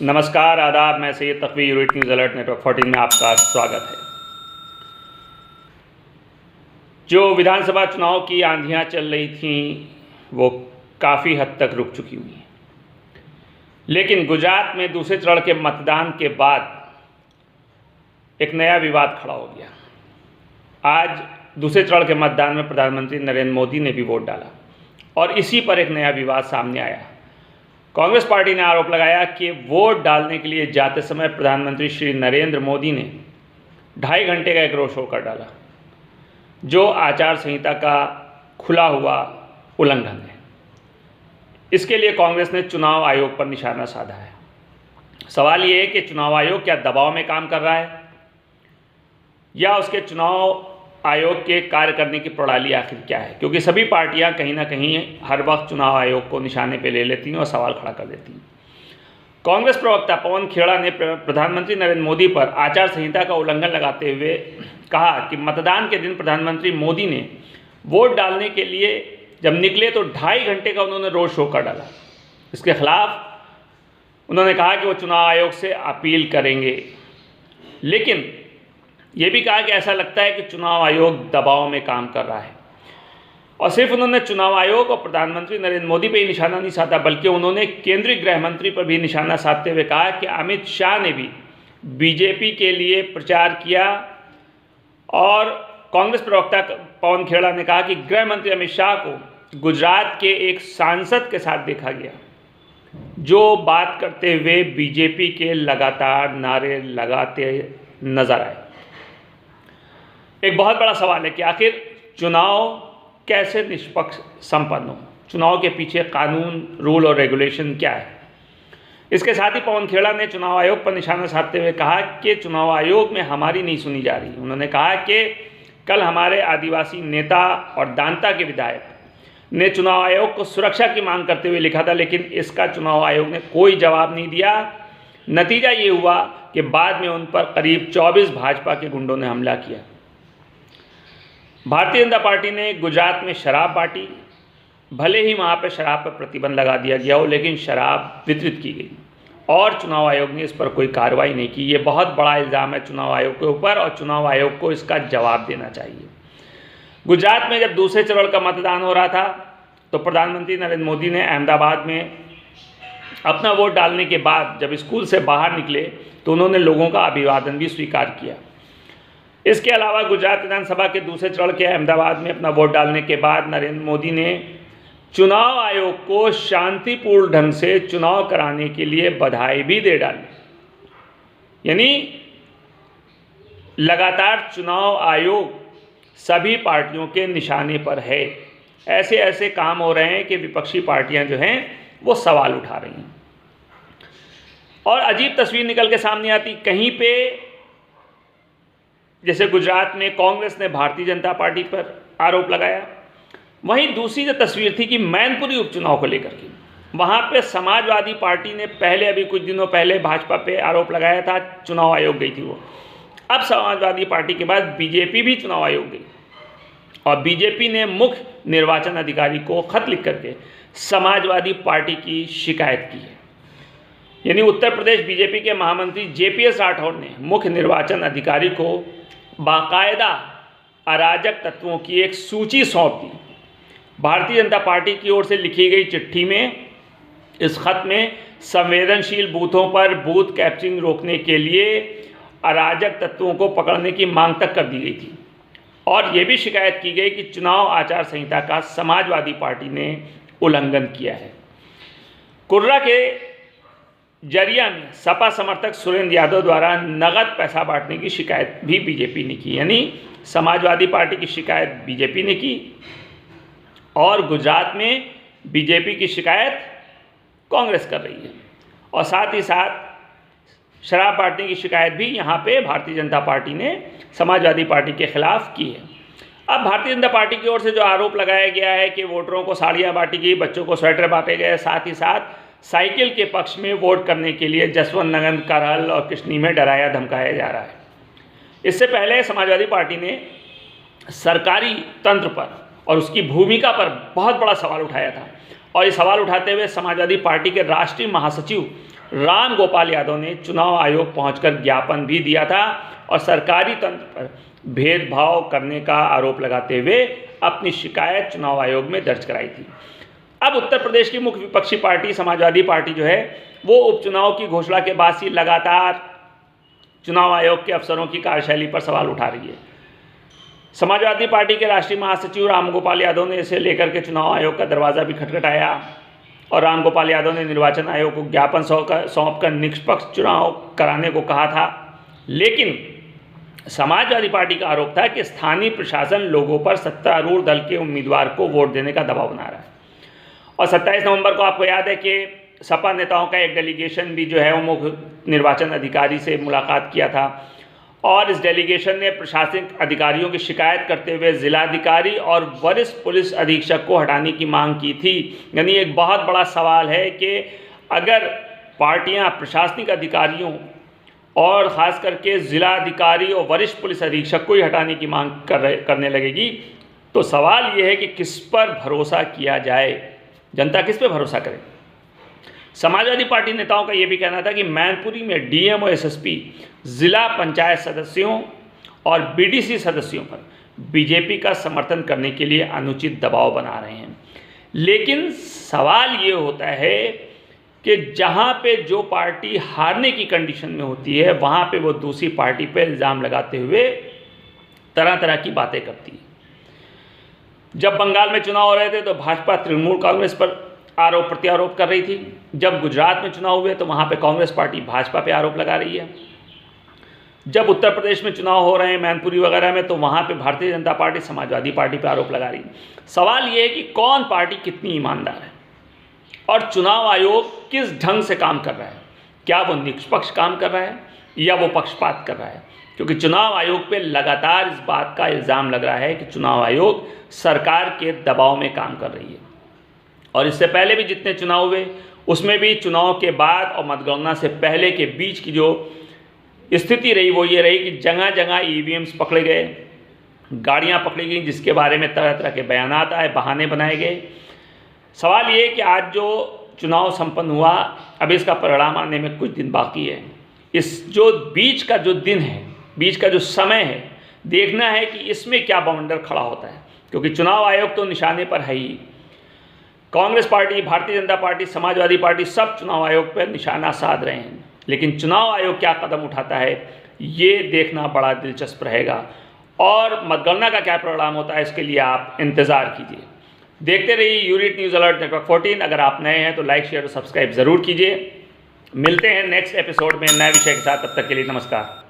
नमस्कार, आदाब। मैं सैयद तकवी, न्यूज़ अलर्ट नेटवर्क 14 में आपका स्वागत है। जो विधानसभा चुनाव की आंधियां चल रही थीं वो काफ़ी हद तक रुक चुकी हुई हैं, लेकिन गुजरात में दूसरे चरण के मतदान के बाद एक नया विवाद खड़ा हो गया। आज दूसरे चरण के मतदान में प्रधानमंत्री नरेंद्र मोदी ने भी वोट डाला और इसी पर एक नया विवाद सामने आया। कांग्रेस पार्टी ने आरोप लगाया कि वोट डालने के लिए जाते समय प्रधानमंत्री श्री नरेंद्र मोदी ने 2.5 घंटे का एक रोड शो कर डाला, जो आचार संहिता का खुला हुआ उल्लंघन है। इसके लिए कांग्रेस ने चुनाव आयोग पर निशाना साधा है। सवाल ये है कि चुनाव आयोग क्या दबाव में काम कर रहा है या उसके चुनाव आयोग के कार्य करने की प्रणाली आखिर क्या है, क्योंकि सभी पार्टियां कहीं ना कहीं हर वक्त चुनाव आयोग को निशाने पर ले लेती हैं और सवाल खड़ा कर देती हैं। कांग्रेस प्रवक्ता पवन खेड़ा ने प्रधानमंत्री नरेंद्र मोदी पर आचार संहिता का उल्लंघन लगाते हुए कहा कि मतदान के दिन प्रधानमंत्री मोदी ने वोट डालने के लिए जब निकले तो 2.5 घंटे का उन्होंने रोड शो कर डाला। इसके खिलाफ उन्होंने कहा कि वो चुनाव आयोग से अपील करेंगे, लेकिन ये भी कहा कि ऐसा लगता है कि चुनाव आयोग दबाव में काम कर रहा है। और सिर्फ उन्होंने चुनाव आयोग और प्रधानमंत्री नरेंद्र मोदी पर ही निशाना नहीं साधा, बल्कि उन्होंने केंद्रीय गृह मंत्री पर भी निशाना साधते हुए कहा कि अमित शाह ने भी बीजेपी के लिए प्रचार किया। और कांग्रेस प्रवक्ता पवन खेड़ा ने कहा कि गृह मंत्री अमित शाह को गुजरात के एक सांसद के साथ देखा गया, जो बात करते हुए बीजेपी के लगातार नारे लगाते नजर आए। एक बहुत बड़ा सवाल है कि आखिर चुनाव कैसे निष्पक्ष संपन्न हो, चुनाव के पीछे कानून, रूल और रेगुलेशन क्या है। इसके साथ ही पवन खेड़ा ने चुनाव आयोग पर निशाना साधते हुए कहा कि चुनाव आयोग में हमारी नहीं सुनी जा रही। उन्होंने कहा कि कल हमारे आदिवासी नेता और दांता के विधायक ने चुनाव आयोग को सुरक्षा की मांग करते हुए लिखा था, लेकिन इसका चुनाव आयोग ने कोई जवाब नहीं दिया। नतीजा ये हुआ कि बाद में उन पर करीब 24 भाजपा के गुंडों ने हमला किया। भारतीय जनता पार्टी ने गुजरात में शराब बांटी। भले ही वहाँ पर शराब पर प्रतिबंध लगा दिया गया हो, लेकिन शराब वितरित की गई और चुनाव आयोग ने इस पर कोई कार्रवाई नहीं की। ये बहुत बड़ा इल्ज़ाम है चुनाव आयोग के ऊपर और चुनाव आयोग को इसका जवाब देना चाहिए। गुजरात में जब दूसरे चरण का मतदान हो रहा था तो प्रधानमंत्री नरेंद्र मोदी ने अहमदाबाद में अपना वोट डालने के बाद जब स्कूल से बाहर निकले तो उन्होंने लोगों का अभिवादन भी स्वीकार किया। इसके अलावा गुजरात विधानसभा के दूसरे चरण के अहमदाबाद में अपना वोट डालने के बाद नरेंद्र मोदी ने चुनाव आयोग को शांतिपूर्ण ढंग से चुनाव कराने के लिए बधाई भी दे डाली। यानी लगातार चुनाव आयोग सभी पार्टियों के निशाने पर है। ऐसे ऐसे काम हो रहे हैं कि विपक्षी पार्टियां जो हैं वो सवाल उठा रही हैं और अजीब तस्वीर निकल के सामने आती। कहीं पे जैसे गुजरात में कांग्रेस ने भारतीय जनता पार्टी पर आरोप लगाया, वहीं दूसरी जो तस्वीर थी कि मैनपुरी उपचुनाव को लेकर के वहाँ पे समाजवादी पार्टी ने पहले अभी कुछ दिनों पहले भाजपा पे आरोप लगाया था, चुनाव आयोग गई थी वो। अब समाजवादी पार्टी के बाद बीजेपी भी चुनाव आयोग गई और बीजेपी ने मुख्य निर्वाचन अधिकारी को खत लिख करके समाजवादी पार्टी की शिकायत की है। यानी उत्तर प्रदेश बीजेपी के महामंत्री JPS राठौर ने मुख्य निर्वाचन अधिकारी को बाकायदा अराजक तत्वों की एक सूची सौंप दी। भारतीय जनता पार्टी की ओर से लिखी गई चिट्ठी में, इस खत में संवेदनशील बूथों पर बूथ कैप्चरिंग रोकने के लिए अराजक तत्वों को पकड़ने की मांग तक कर दी गई थी और ये भी शिकायत की गई कि चुनाव आचार संहिता का समाजवादी पार्टी ने उल्लंघन किया है। कुर्रा के जरिया में सपा समर्थक सुरेंद्र यादव द्वारा नगद पैसा बांटने की शिकायत भी बीजेपी ने की। यानी समाजवादी पार्टी की शिकायत बीजेपी ने की और गुजरात में बीजेपी की शिकायत कांग्रेस कर रही है और साथ ही साथ शराब बांटने की शिकायत भी यहाँ पे भारतीय जनता पार्टी ने समाजवादी पार्टी के खिलाफ की है। अब भारतीय जनता पार्टी की ओर से जो आरोप लगाया गया है कि वोटरों को साड़ियाँ बांटी गई, बच्चों को स्वेटर बांटे गए, साथ ही साथ साइकिल के पक्ष में वोट करने के लिए जसवंत नगर, करहल और कृष्णी में डराया धमकाया जा रहा है। इससे पहले समाजवादी पार्टी ने सरकारी तंत्र पर और उसकी भूमिका पर बहुत बड़ा सवाल उठाया था और ये सवाल उठाते हुए समाजवादी पार्टी के राष्ट्रीय महासचिव राम गोपाल यादव ने चुनाव आयोग पहुंचकर ज्ञापन भी दिया था और सरकारी तंत्र पर भेदभाव करने का आरोप लगाते हुए अपनी शिकायत चुनाव आयोग में दर्ज कराई थी। अब उत्तर प्रदेश की मुख्य विपक्षी पार्टी समाजवादी पार्टी जो है वो उपचुनाव की घोषणा के बाद से लगातार चुनाव आयोग के अफसरों की कार्यशैली पर सवाल उठा रही है। समाजवादी पार्टी के राष्ट्रीय महासचिव राम गोपाल यादव ने इसे लेकर के चुनाव आयोग का दरवाज़ा भी खटखटाया और राम गोपाल यादव ने निर्वाचन आयोग को ज्ञापन सौंपकर निष्पक्ष चुनाव कराने को कहा था। लेकिन समाजवादी पार्टी का आरोप था कि स्थानीय प्रशासन लोगों पर सत्तारूढ़ दल के उम्मीदवार को वोट देने का दबाव बना रहा है। और 27 नवंबर को आपको याद है कि सपा नेताओं का एक डेलीगेशन भी जो है वो मुख्य निर्वाचन अधिकारी से मुलाकात किया था और इस डेलीगेशन ने प्रशासनिक अधिकारियों की शिकायत करते हुए जिलाधिकारी और वरिष्ठ पुलिस अधीक्षक को हटाने की मांग की थी। यानी एक बहुत बड़ा सवाल है कि अगर पार्टियां प्रशासनिक अधिकारियों और ख़ास करके जिलाधिकारी और वरिष्ठ पुलिस अधीक्षक को ही हटाने की मांग करने लगेगी तो सवाल ये है कि किस पर भरोसा किया जाए, जनता किस पे भरोसा करे। समाजवादी पार्टी नेताओं का ये भी कहना था कि मैनपुरी में डीएम और एसएसपी जिला पंचायत सदस्यों और बीडीसी सदस्यों पर बीजेपी का समर्थन करने के लिए अनुचित दबाव बना रहे हैं। लेकिन सवाल ये होता है कि जहाँ पे जो पार्टी हारने की कंडीशन में होती है वहाँ पे वो दूसरी पार्टी पे इल्ज़ाम लगाते हुए तरह तरह की बातें करती है। जब बंगाल में चुनाव हो रहे थे तो भाजपा तृणमूल कांग्रेस पर आरोप प्रत्यारोप कर रही थी। जब गुजरात में चुनाव हुए तो वहाँ पे कांग्रेस पार्टी भाजपा पे आरोप लगा रही है। जब उत्तर प्रदेश में चुनाव हो रहे हैं मैनपुरी वगैरह में तो वहाँ पे भारतीय जनता पार्टी समाजवादी पार्टी पे आरोप लगा रही है। सवाल ये है कि कौन पार्टी कितनी ईमानदार है और चुनाव आयोग किस ढंग से काम कर रहा है। क्या वो निष्पक्ष काम कर रहा है या वो पक्षपात कर रहा है, क्योंकि चुनाव आयोग पे लगातार इस बात का इल्ज़ाम लग रहा है कि चुनाव आयोग सरकार के दबाव में काम कर रही है। और इससे पहले भी जितने चुनाव हुए उसमें भी चुनाव के बाद और मतगणना से पहले के बीच की जो स्थिति रही वो ये रही कि जगह जगह ईवीएम्स पकड़े गए, गाड़ियां पकड़ी गई जिसके बारे में तरह तरह के बयानात आए, बहाने बनाए गए। सवाल ये कि आज जो चुनाव संपन्न हुआ अब इसका परिणाम आने में कुछ दिन बाकी है। इस जो बीच का जो दिन है, बीच का जो समय है, देखना है कि इसमें क्या बवंडर खड़ा होता है, क्योंकि चुनाव आयोग तो निशाने पर है ही। Congress party, Bharatiya Janata party, Samajwadi party सब चुनाव आयोग पर निशाना साध रहे हैं, लेकिन चुनाव आयोग क्या कदम उठाता है ये देखना बड़ा दिलचस्प रहेगा और मतगणना का क्या परिणाम होता है इसके लिए आप इंतज़ार कीजिए। देखते रहिए यूनिट न्यूज़ अलर्ट नेटवर्क 14। अगर आप नए हैं तो लाइक, शेयर और सब्सक्राइब ज़रूर कीजिए। मिलते हैं नेक्स्ट एपिसोड में नए विषय के साथ, तब तक के लिए नमस्कार।